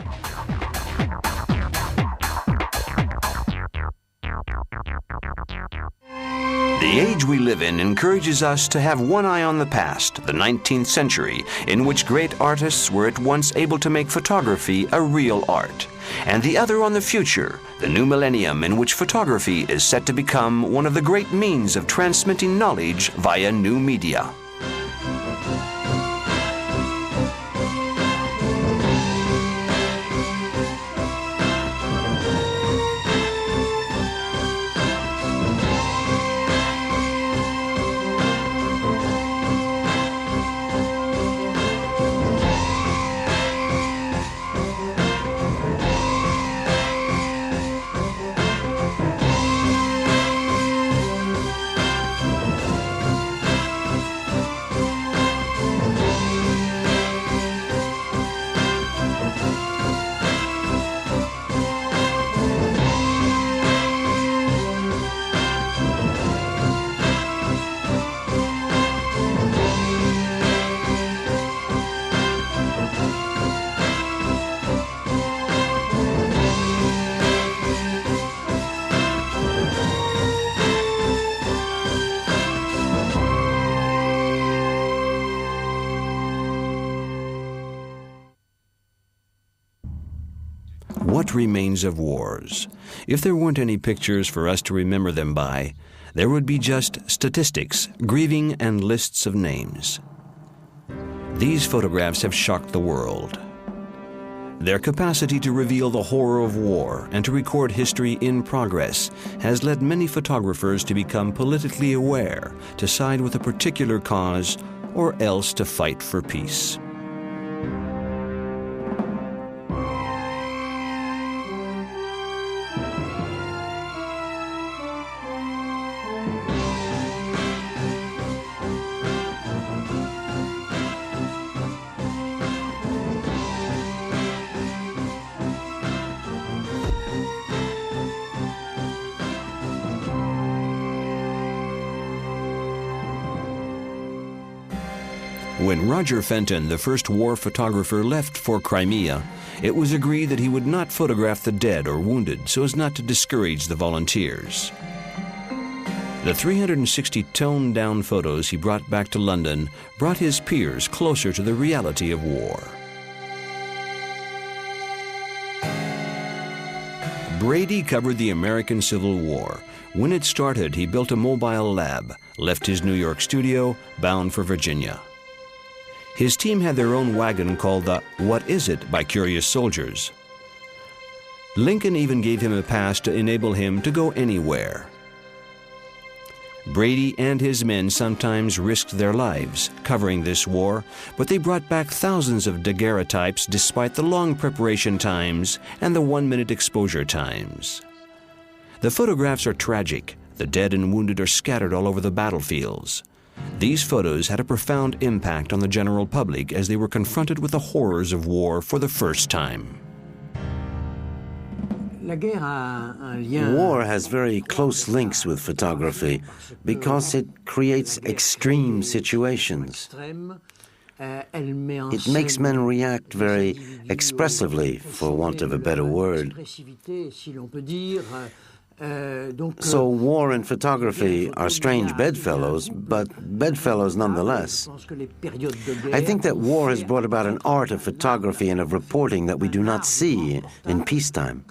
The age we live in encourages us to have one eye on the past, the 19th century, in which great artists were at once able to make photography a real art, and the other on the future, the new millennium in which photography is set to become one of the great means of transmitting knowledge via new media. What remains of wars? If there weren't any pictures for us to remember them by, there would be just statistics, grieving, and lists of names. These photographs have shocked the world. Their capacity to reveal the horror of war and to record history in progress has led many photographers to become politically aware, to side with a particular cause, or else to fight for peace. When Roger Fenton, the first war photographer, left for Crimea, it was agreed that he would not photograph the dead or wounded so as not to discourage the volunteers. The 360 toned-down photos he brought back to London brought his peers closer to the reality of war. Brady covered the American Civil War. When it started, he built a mobile lab, left his New York studio, bound for Virginia. His team had their own wagon called the What Is It by Curious Soldiers. Lincoln even gave him a pass to enable him to go anywhere. Brady and his men sometimes risked their lives covering this war, but they brought back thousands of daguerreotypes despite the long preparation times and the one-minute exposure times. The photographs are tragic. The dead and wounded are scattered all over the battlefields. These photos had a profound impact on the general public as they were confronted with the horrors of war for the first time. War has very close links with photography because it creates extreme situations. It makes men react very expressively, for want of a better word. So war and photography are strange bedfellows, but bedfellows nonetheless. I think that war has brought about an art of photography and of reporting that we do not see in peacetime.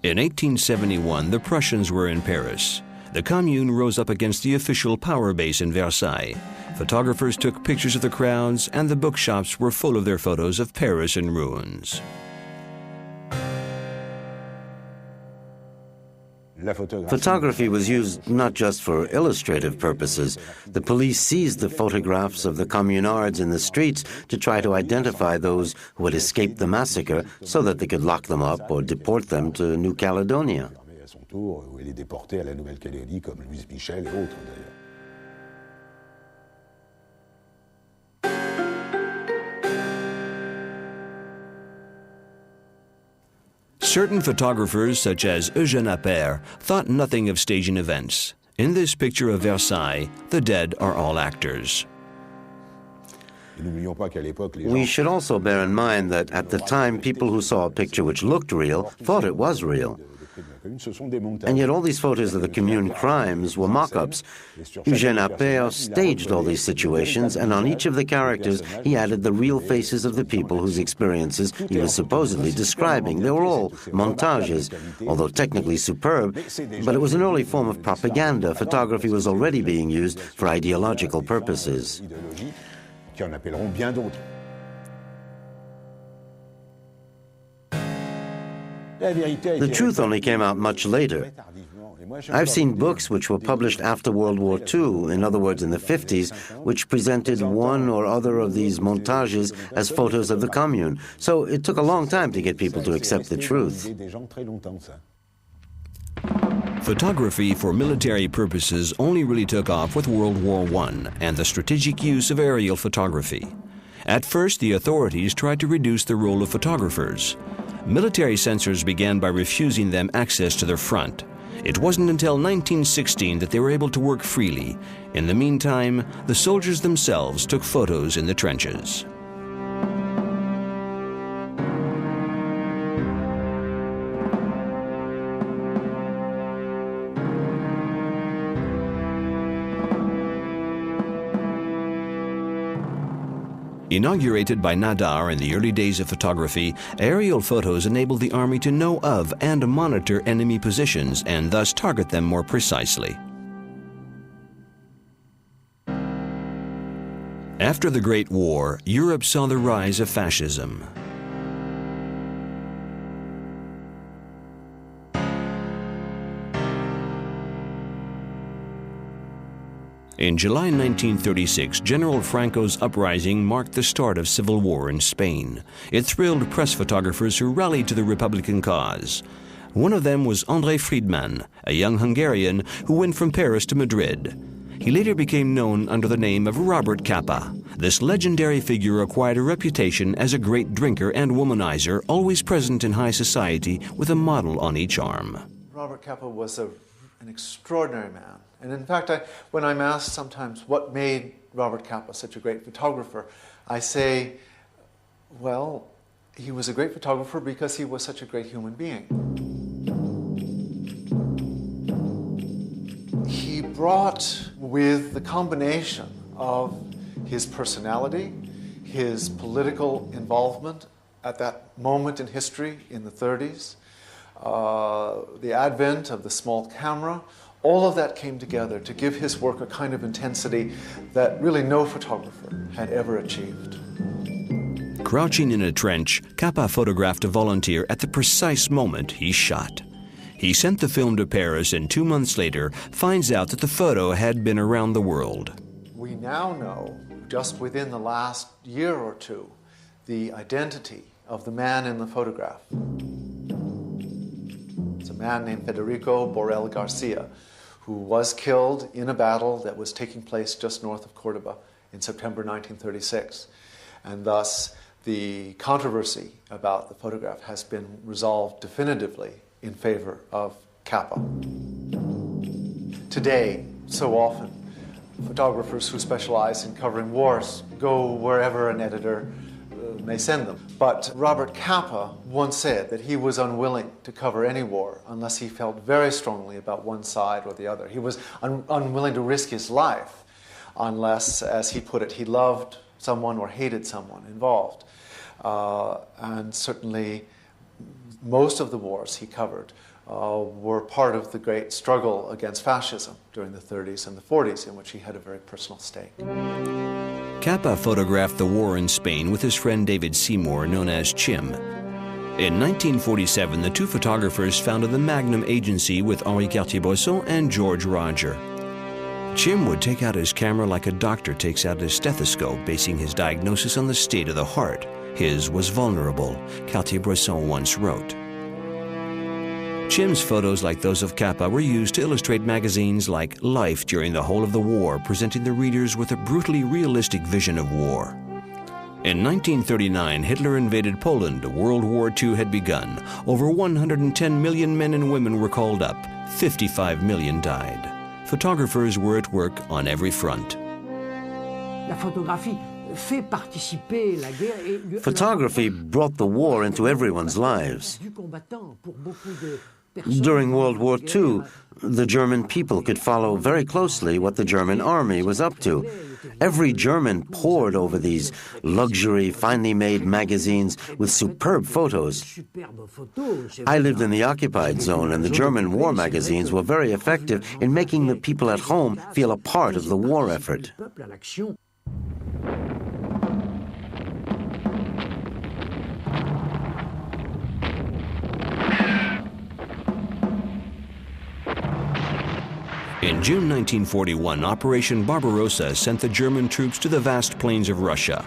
In 1871, the Prussians were in Paris. The Commune rose up against the official power base in Versailles. Photographers took pictures of the crowds, and the bookshops were full of their photos of Paris in ruins. Photography was used not just for illustrative purposes. The police seized the photographs of the communards in the streets to try to identify those who had escaped the massacre so that they could lock them up or deport them to New Caledonia. Certain photographers, such as Eugène Appert, thought nothing of staging events. In this picture of Versailles, the dead are all actors. We should also bear in mind that at the time, people who saw a picture which looked real thought it was real. And yet all these photos of the Commune crimes were mock-ups. Eugène Appert staged all these situations, and on each of the characters he added the real faces of the people whose experiences he was supposedly describing. They were all montages, although technically superb, but it was an early form of propaganda. Photography was already being used for ideological purposes. The truth only came out much later. I've seen books which were published after World War II, in other words in the 50s, which presented one or other of these montages as photos of the Commune. So it took a long time to get people to accept the truth. Photography for military purposes only really took off with World War I and the strategic use of aerial photography. At first, the authorities tried to reduce the role of photographers. Military censors began by refusing them access to their front. It wasn't until 1916 that they were able to work freely. In the meantime, the soldiers themselves took photos in the trenches. Inaugurated by Nadar in the early days of photography, aerial photos enabled the Army to know of and monitor enemy positions and thus target them more precisely. After the Great War, Europe saw the rise of fascism. In July 1936, General Franco's uprising marked the start of civil war in Spain. It thrilled press photographers who rallied to the Republican cause. One of them was André Friedman, a young Hungarian who went from Paris to Madrid. He later became known under the name of Robert Capa. This legendary figure acquired a reputation as a great drinker and womanizer, always present in high society with a model on each arm. Robert Capa was an extraordinary man. And in fact, when I'm asked sometimes what made Robert Capa such a great photographer, I say, well, he was a great photographer because he was such a great human being. He brought with the combination of his personality, his political involvement at that moment in history in the 30s, the advent of the small camera, all of that came together to give his work a kind of intensity that really no photographer had ever achieved. Crouching in a trench, Capa photographed a volunteer at the precise moment he shot. He sent the film to Paris and 2 months later finds out that the photo had been around the world. We now know, just within the last year or two, the identity of the man in the photograph. It's a man named Federico Borel Garcia, who was killed in a battle that was taking place just north of Cordoba in September 1936. And thus, the controversy about the photograph has been resolved definitively in favor of Capa. Today, so often, photographers who specialize in covering wars go wherever an editor may send them. But Robert Capa once said that he was unwilling to cover any war unless he felt very strongly about one side or the other. He was unwilling to risk his life unless, as he put it, he loved someone or hated someone involved. And certainly most of the wars he covered were part of the great struggle against fascism during the 30s and the 40s, in which he had a very personal stake. Capa photographed the war in Spain with his friend David Seymour, known as Chim. In 1947, the two photographers founded the Magnum Agency with Henri Cartier-Bresson and George Roger. Chim would take out his camera like a doctor takes out his stethoscope, basing his diagnosis on the state of the heart. His was vulnerable, Cartier-Bresson once wrote. Chim's photos, like those of Capa, were used to illustrate magazines like Life during the whole of the war, presenting the readers with a brutally realistic vision of war. In 1939, Hitler invaded Poland. World War II had begun. Over 110 million men and women were called up. 55 million died. Photographers were at work on every front. Photography brought the war into everyone's lives. During World War II, the German people could follow very closely what the German army was up to. Every German pored over these luxury, finely made magazines with superb photos. I lived in the occupied zone, and the German war magazines were very effective in making the people at home feel a part of the war effort. In June 1941, Operation Barbarossa sent the German troops to the vast plains of Russia.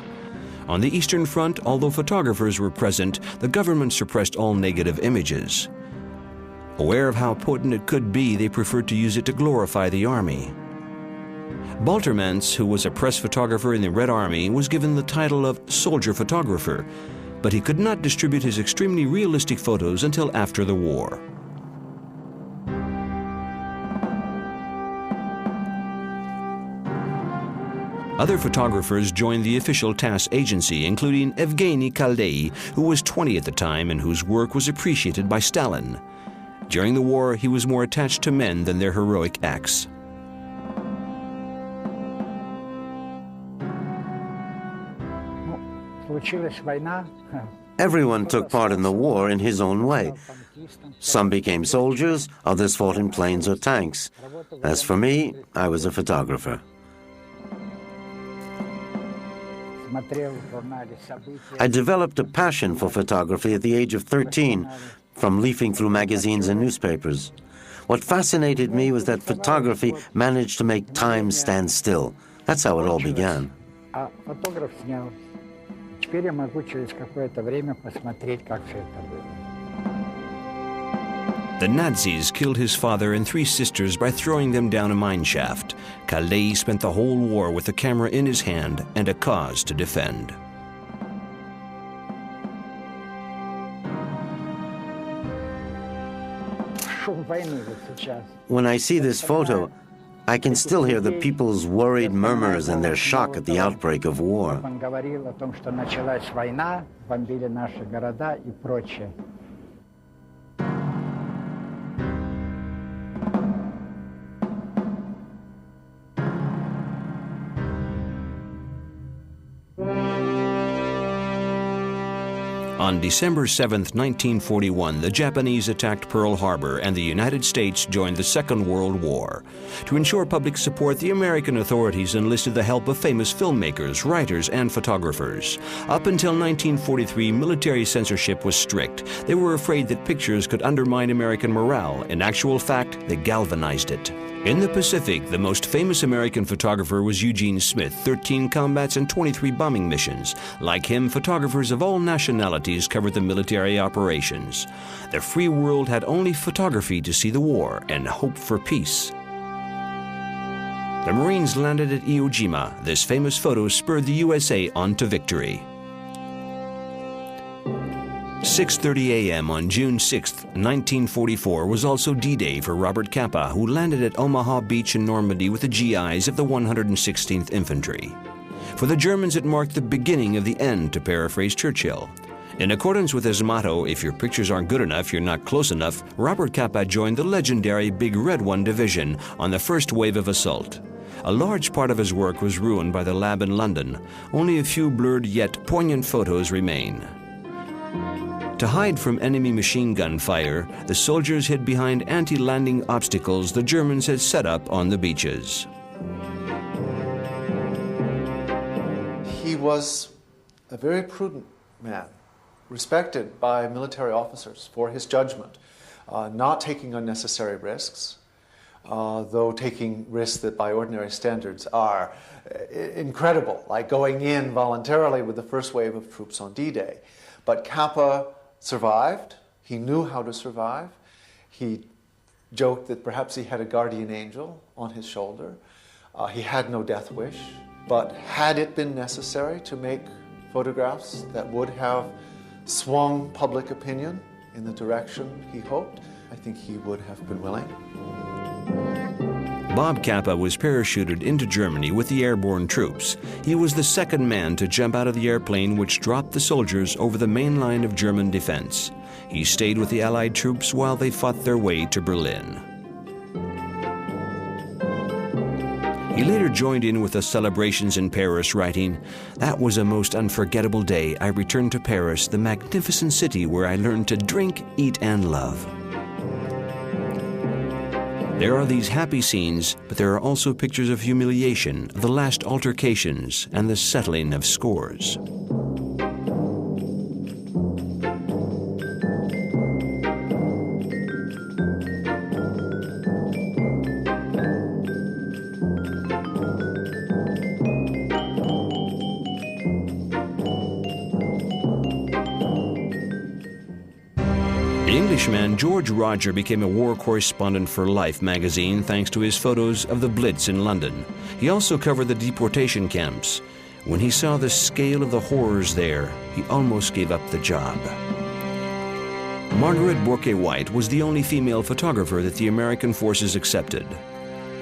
On the Eastern Front, although photographers were present, the government suppressed all negative images. Aware of how potent it could be, they preferred to use it to glorify the army. Baltermans, who was a press photographer in the Red Army, was given the title of soldier photographer, but he could not distribute his extremely realistic photos until after the war. Other photographers joined the official TASS agency, including Evgeny Kaldei, who was 20 at the time and whose work was appreciated by Stalin. During the war, he was more attached to men than their heroic acts. Everyone took part in the war in his own way. Some became soldiers, others fought in planes or tanks. As for me, I was a photographer. I developed a passion for photography at the age of 13 from leafing through magazines and newspapers. What fascinated me was that photography managed to make time stand still. That's how it all began. The Nazis killed his father and 3 sisters by throwing them down a mine shaft. Kaldei spent the whole war with the camera in his hand and a cause to defend. When I see this photo, I can still hear the people's worried murmurs and their shock at the outbreak of war. On December 7, 1941, the Japanese attacked Pearl Harbor and the United States joined the Second World War. To ensure public support, the American authorities enlisted the help of famous filmmakers, writers, and photographers. Up until 1943, military censorship was strict. They were afraid that pictures could undermine American morale. In actual fact, they galvanized it. In the Pacific, the most famous American photographer was Eugene Smith, 13 combats and 23 bombing missions. Like him, photographers of all nationalities covered the military operations. The free world had only photography to see the war and hope for peace. The Marines landed at Iwo Jima. This famous photo spurred the USA on to victory. 6:30 a.m. on June 6, 1944 was also D-Day for Robert Capa, who landed at Omaha Beach in Normandy with the GIs of the 116th Infantry. For the Germans, it marked the beginning of the end, to paraphrase Churchill. In accordance with his motto, if your pictures aren't good enough, you're not close enough, Robert Capa joined the legendary Big Red One Division on the first wave of assault. A large part of his work was ruined by the lab in London. Only a few blurred yet poignant photos remain. To hide from enemy machine gun fire, the soldiers hid behind anti-landing obstacles the Germans had set up on the beaches. He was a very prudent man, respected by military officers for his judgment, not taking unnecessary risks, though taking risks that by ordinary standards are incredible, like going in voluntarily with the first wave of troops on D-Day. But Capa survived. He knew how to survive. He joked that perhaps he had a guardian angel on his shoulder. He had no death wish. But had it been necessary to make photographs that would have swung public opinion in the direction he hoped, I think he would have been willing. Bob Capa was parachuted into Germany with the airborne troops. He was the second man to jump out of the airplane which dropped the soldiers over the main line of German defense. He stayed with the Allied troops while they fought their way to Berlin. He later joined in with the celebrations in Paris, writing, "That was a most unforgettable day. I returned to Paris, the magnificent city where I learned to drink, eat, and love." There are these happy scenes, but there are also pictures of humiliation, the last altercations, and the settling of scores. The Englishman George Roger became a war correspondent for Life magazine thanks to his photos of the Blitz in London. He also covered the deportation camps. When he saw the scale of the horrors there, he almost gave up the job. Margaret Bourke-White was the only female photographer that the American forces accepted.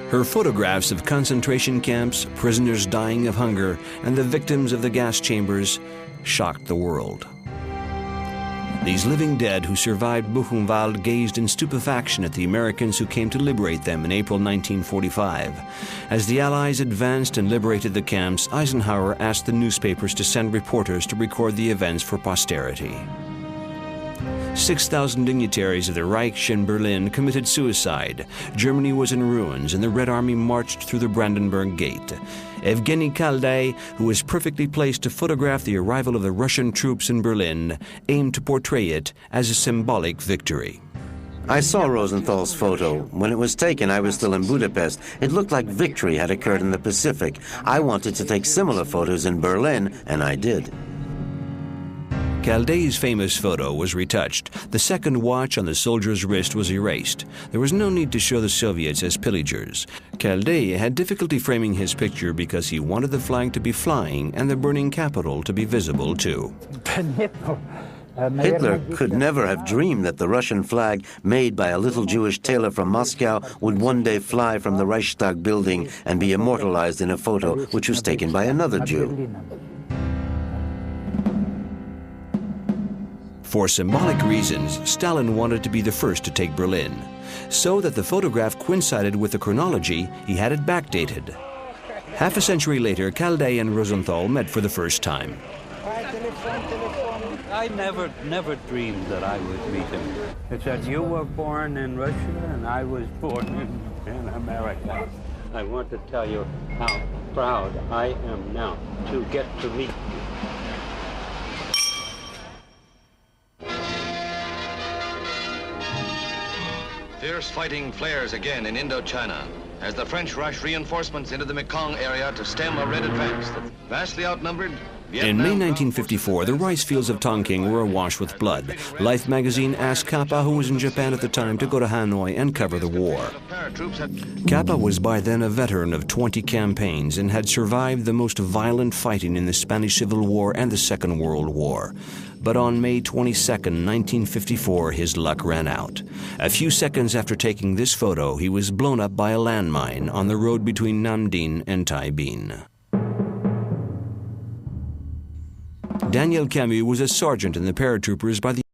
Her photographs of concentration camps, prisoners dying of hunger, and the victims of the gas chambers shocked the world. These living dead who survived Buchenwald gazed in stupefaction at the Americans who came to liberate them in April 1945. As the Allies advanced and liberated the camps, Eisenhower asked the newspapers to send reporters to record the events for posterity. 6,000 dignitaries of the Reich in Berlin committed suicide. Germany was in ruins, and the Red Army marched through the Brandenburg Gate. Evgeny Kaldai, who was perfectly placed to photograph the arrival of the Russian troops in Berlin, aimed to portray it as a symbolic victory. I saw Rosenthal's photo. When it was taken, I was still in Budapest. It looked like victory had occurred in the Pacific. I wanted to take similar photos in Berlin, and I did. Kaldai's famous photo was retouched. The second watch on the soldier's wrist was erased. There was no need to show the Soviets as pillagers. Kaldai had difficulty framing his picture because he wanted the flag to be flying and the burning capital to be visible too. Hitler could never have dreamed that the Russian flag, made by a little Jewish tailor from Moscow, would one day fly from the Reichstag building and be immortalized in a photo which was taken by another Jew. For symbolic reasons, Stalin wanted to be the first to take Berlin. So that the photograph coincided with the chronology, he had it backdated. Half a century later, Kaldai and Rosenthal met for the first time. I never dreamed that I would meet him. It's that you were born in Russia and I was born in America. I want to tell you how proud I am now to get to meet you. Fierce fighting flares again in Indochina as the French rush reinforcements into the Mekong area to stem a Red advance that vastly outnumbered Vietnam. In May 1954, the rice fields of Tonking were awash with blood. Life magazine asked Kappa, who was in Japan at the time, to go to Hanoi and cover the war. Kappa was by then a veteran of 20 campaigns and had survived the most violent fighting in the Spanish Civil War and the Second World War. But on May 22, 1954, his luck ran out. A few seconds after taking this photo, he was blown up by a landmine on the road between Nam Dinh and Tai Binh. Daniel Camus was a sergeant in the paratroopers by the